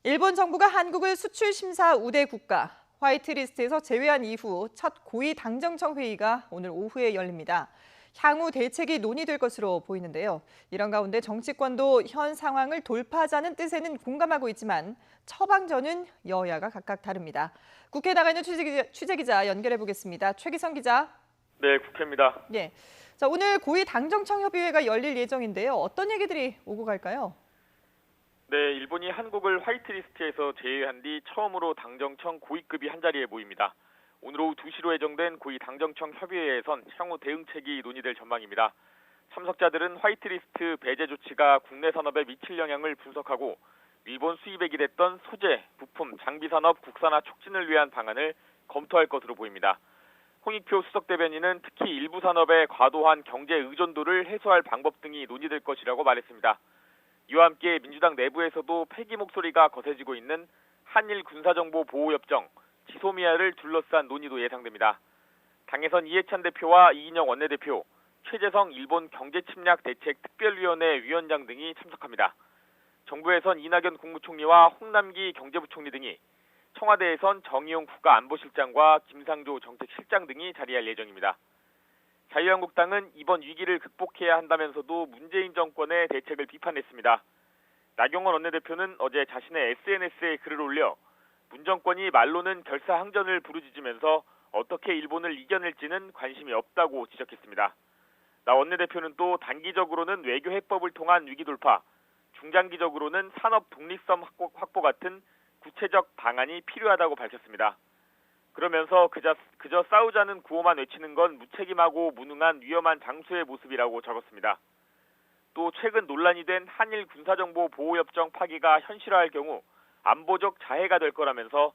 일본 정부가 한국을 수출 심사 우대 국가 화이트리스트에서 제외한 이후 첫 고위 당정청 회의가 오늘 오후에 열립니다. 향후 대책이 논의될 것으로 보이는데요. 이런 가운데 정치권도 현 상황을 돌파하자는 뜻에는 공감하고 있지만 처방전은 여야가 각각 다릅니다. 국회에 나가 있는 취재기자 연결해 보겠습니다. 최기성 기자. 네, 국회입니다. 예. 자, 오늘 고위 당정청 협의회가 열릴 예정인데요. 어떤 얘기들이 오고 갈까요? 네, 일본이 한국을 화이트리스트에서 제외한 뒤 처음으로 당정청 고위급이 한자리에 모입니다. 오늘 오후 2시로 예정된 고위 당정청 협의회에선 향후 대응책이 논의될 전망입니다. 참석자들은 화이트리스트 배제 조치가 국내 산업에 미칠 영향을 분석하고 일본 수입에 기댔던 소재, 부품, 장비 산업 국산화 촉진을 위한 방안을 검토할 것으로 보입니다. 홍익표 수석 대변인은 특히 일부 산업의 과도한 경제 의존도를 해소할 방법 등이 논의될 것이라고 말했습니다. 이와 함께 민주당 내부에서도 폐기 목소리가 거세지고 있는 한일 군사정보보호협정, 지소미아를 둘러싼 논의도 예상됩니다. 당에선 이해찬 대표와 이인영 원내대표, 최재성 일본 경제침략대책특별위원회 위원장 등이 참석합니다. 정부에선 이낙연 국무총리와 홍남기 경제부총리 등이, 청와대에선 정의용 국가안보실장과 김상조 정책실장 등이 자리할 예정입니다. 자유한국당은 이번 위기를 극복해야 한다면서도 문재인 정권의 대책을 비판했습니다. 나경원 원내대표는 어제 자신의 SNS에 글을 올려 문 정권이 말로는 결사항전을 부르짖으면서 어떻게 일본을 이겨낼지는 관심이 없다고 지적했습니다. 나 원내대표는 또 단기적으로는 외교 해법을 통한 위기 돌파, 중장기적으로는 산업 독립성 확보 같은 구체적 방안이 필요하다고 밝혔습니다. 그러면서 그저 싸우자는 구호만 외치는 건 무책임하고 무능한 위험한 장수의 모습이라고 적었습니다. 또 최근 논란이 된 한일 군사정보보호협정 파기가 현실화할 경우 안보적 자해가 될 거라면서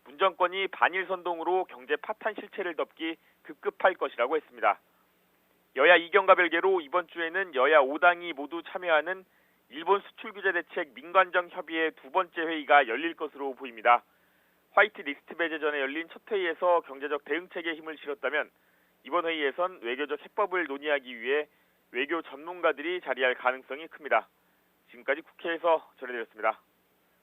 문 정권이 반일 선동으로 경제 파탄 실체를 덮기 급급할 것이라고 했습니다. 여야 이견과 별개로 이번 주에는 여야 5당이 모두 참여하는 일본 수출규제대책 민관정 협의회 두 번째 회의가 열릴 것으로 보입니다. 화이트리스트 배제 전에 열린 첫 회의에서 경제적 대응책에 힘을 실었다면 이번 회의에선 외교적 해법을 논의하기 위해 외교 전문가들이 자리할 가능성이 큽니다. 지금까지 국회에서 전해드렸습니다.